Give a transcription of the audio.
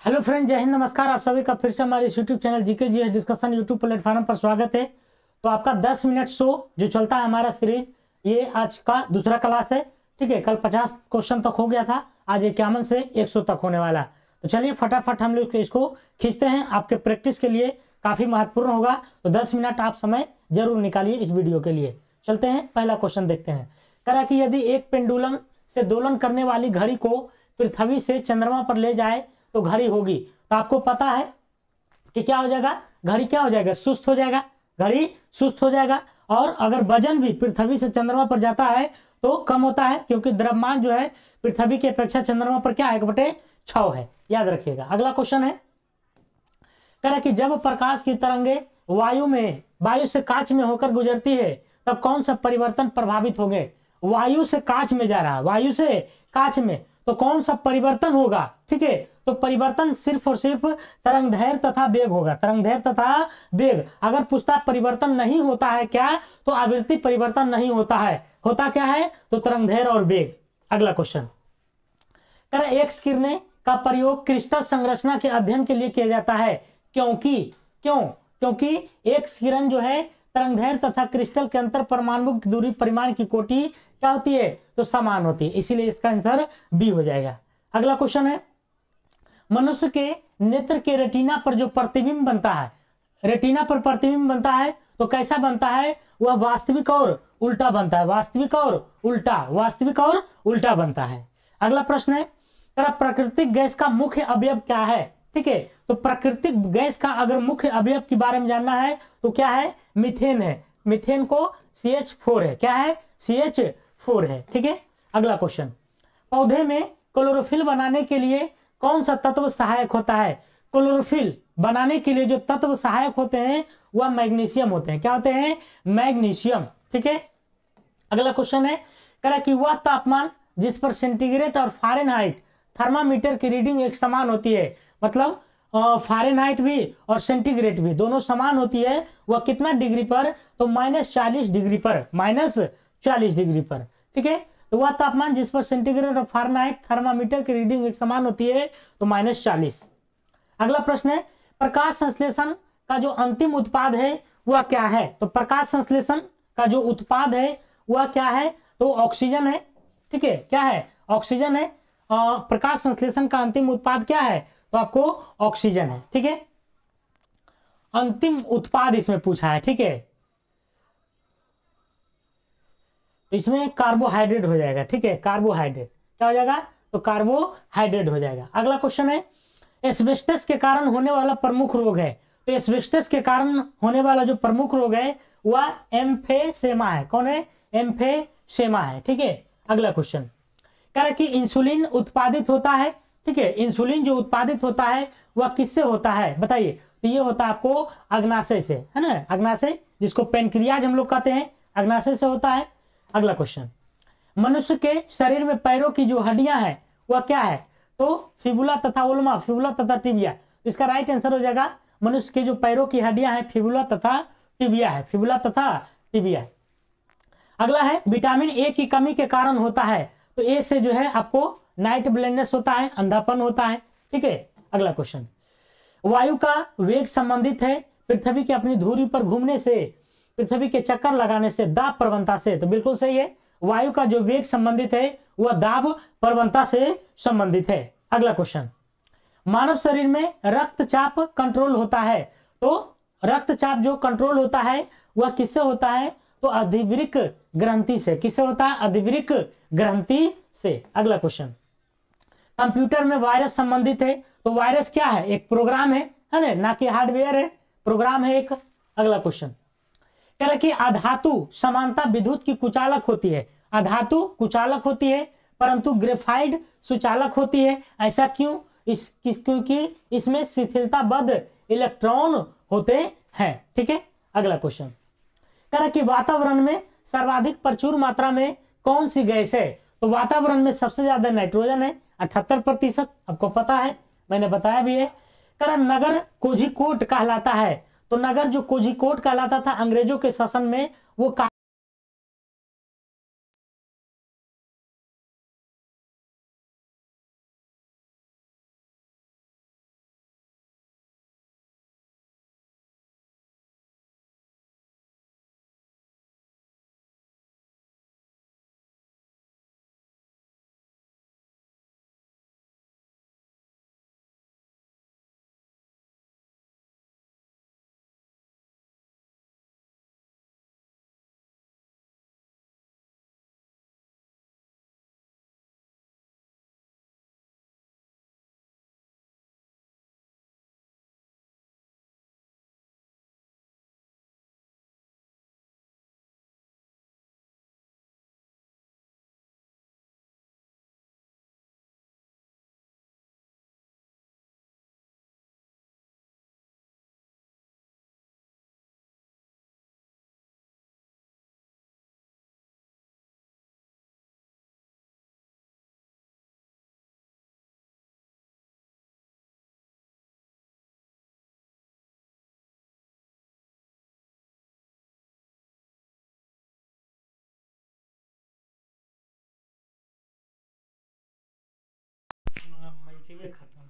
Hello friend, जय हिंद, नमस्कार। आप सभी का फिर से हमारे YouTube channel GK GS discussion YouTube platform पर स्वागत है। तो आपका 10 मिनट शो जो चलता है हमारा सीरीज, ये आज का दूसरा क्लास है। ठीक है, कल 50 क्वेश्चन तक हो गया था, आज 51 से 100 तक होने वाला। तो चलिए फटाफट हम लोग इसको खींचते हैं, आपके प्रैक्टिस के लिए काफी महत्वपूर्ण होगा। तो 10 मिनट आप समय जरूर निकालिए इस वीडियो के लिए। चलते हैं, पहला क्वेश्चन देखते हैं। कह रहा कि यदि एक पेंडुलम से दोलन करने वाली घड़ी को पृथ्वी से चंद्रमा पर ले जाए तो घड़ी होगी। तो आपको पता है कि क्या हो जाएगा, घड़ी क्या हो जाएगा, सुस्त हो जाएगा, घड़ी सुस्त हो जाएगा। और अगर वजन भी पृथ्वी से चंद्रमा पर जाता है तो कम होता है, क्योंकि द्रव्यमान जो है पृथ्वी की अपेक्षा चंद्रमा पर क्या है, 1/6 है। याद रखिएगा। अगला क्वेश्चन है, कह रहा कि जब प्रकाश की तरंगे वायु से कांच में होकर गुजरती है तब कौन सा परिवर्तन प्रभावित होंगे। वायु से कांच में जा रहा है, वायु से कांच में, तो कौन सा परिवर्तन होगा। ठीक है, तो परिवर्तन सिर्फ और सिर्फ तरंगदैर्घ्य तथा वेग होगा, तरंगदैर्घ्य तथा वेग। अगर पूछता परिवर्तन नहीं होता है क्या, तो आवृत्ति परिवर्तन नहीं होता है, होता क्या है, तो तरंगदैर्घ्य और वेग। अगला क्वेश्चन, एक्स किरणें का प्रयोग क्रिस्टल संरचना के अध्ययन के लिए किया जाता है, क्योंकि एक्स किरण जो है तरंगदैर्घ्य तथा क्रिस्टल के अंतर परमाणु की दूरी परिमाण की कोटि क्या होती है, तो समान होती है, इसीलिए इसका आंसर बी हो जाएगा। अगला क्वेश्चन है, मनुष्य के नेत्र के रेटिना पर जो प्रतिबिंब बनता है, रेटिना पर प्रतिबिंब बनता है तो कैसा बनता है, वह वास्तविक और उल्टा बनता है, वास्तविक और उल्टा बनता है। अगला प्रश्न है, प्राकृतिक गैस का मुख्य अवयव क्या है। ठीक है, तो प्राकृतिक गैस का अगर मुख्य अवयव के बारे में जानना है तो क्या है, मीथेन है। मीथेन को CH4 है, क्या है, CH4 है। ठीक है, अगला क्वेश्चन, पौधे में क्लोरोफिल बनाने के लिए कौन सा तत्व सहायक होता है। क्लोरोफिल बनाने के लिए जो तत्व सहायक होते हैं वह मैग्नीशियम होते हैं। क्या होते हैं, मैग्नीशियम। ठीक है, अगला क्वेश्चन है, कह रहा कि वह तापमान जिस पर सेंटीग्रेड और फारेनहाइट थर्मामीटर की रीडिंग एक समान होती है, मतलब फारेनहाइट भी और सेंटीग्रेड भी दोनों समान होती है, वह कितना डिग्री पर, तो -40 डिग्री पर, -40 डिग्री पर। ठीक है, तो वह तापमान जिस पर सेंटीग्रेड और फारेनहाइट थर्मामीटर की रीडिंग एक समान होती है, तो -40। अगला प्रश्न है, प्रकाश संश्लेषण का जो अंतिम उत्पाद है वह क्या है। तो प्रकाश संश्लेषण का जो उत्पाद है वह क्या है, तो ऑक्सीजन है। ठीक है, क्या है, ऑक्सीजन है। प्रकाश संश्लेषण का अंतिम उत्पाद क्या है, तो आपको ऑक्सीजन है। ठीक है, अंतिम उत्पाद इसमें पूछा है। ठीक है, तो इसमें कार्बोहाइड्रेट हो जाएगा। ठीक है, कार्बोहाइड्रेट क्या हो जाएगा, तो कार्बोहाइड्रेट हो जाएगा। अगला क्वेश्चन है, एस्बेस्टस के कारण होने वाला प्रमुख रोग है। तो एस्बेस्टस के कारण होने वाला जो प्रमुख रोग है वह एम्फेसेमा है। कौन है, एम्फेसेमा है। ठीक है, अगला क्वेश्चन, कह रहा कि इंसुलिन उत्पादित होता है। ठीक है, इंसुलिन जो उत्पादित होता है वह किससे होता है, बताइए। तो ये होता है आपको अग्नाशय से, है ना, अग्नाशय, जिसको पेनक्रियाज हम लोग कहते हैं, अग्नाशय से होता है। अगला क्वेश्चन, मनुष्य के शरीर में पैरों की जो हड्डियां हैं वह क्या है, तो फिबुला तथा उल्मा, फिबुला तथा टिबिया। इसका राइट आंसर हो जाएगा, मनुष्य के जो पैरों की हड्डियां हैं फिबुला तथा टिबिया है, फिबुला तथा टिबिया। अगला है, विटामिन ए की कमी के कारण होता है। तो ए से जो है आपको नाइट ब्लाइंडनेस होता है, अंधापन होता है। ठीक है, अगला क्वेश्चन, वायु का वेग संबंधित है पृथ्वी के अपनी धुरी पर घूमने से, पृथ्वी के चक्कर लगाने से, दाब प्रवणता से। तो बिल्कुल सही है, वायु का जो वेग संबंधित है वह दाब प्रवणता से संबंधित है। अगला क्वेश्चन, मानव शरीर में रक्तचाप कंट्रोल होता है। तो रक्तचाप जो कंट्रोल होता है वह किससे होता है, तो अधिवृक्क ग्रंथि से। किससे होता है, अधिवृक्क ग्रंथि से। अगला क्वेश्चन, कंप्यूटर में वायरस संबंधित है। तो वायरस क्या है, एक प्रोग्राम है ना, ना कि हार्डवेयर है, प्रोग्राम है एक। अगला क्वेश्चन, कह रहा कि अधातु समानता विद्युत की कुचालक होती है। अधातु कुचालक होती है परंतु ग्रेफाइट सुचालक होती है। ऐसा क्यों, क्योंकि इसमें शिथिलताबद्ध इलेक्ट्रॉन होते हैं। ठीक है, अगला क्वेश्चन, कह रहा कि वातावरण में सर्वाधिक प्रचुर मात्रा में कौन सी गैस है। तो वातावरण में सबसे ज्यादा नाइट्रोजन है, 78%, आपको पता है, मैंने बताया भी है। कह रहा नगर कोझिकोड कहलाता है। तो नगर जो कोझिकोड कहलाता था अंग्रेजों के शासन में, वो एक्टिवे खत्म।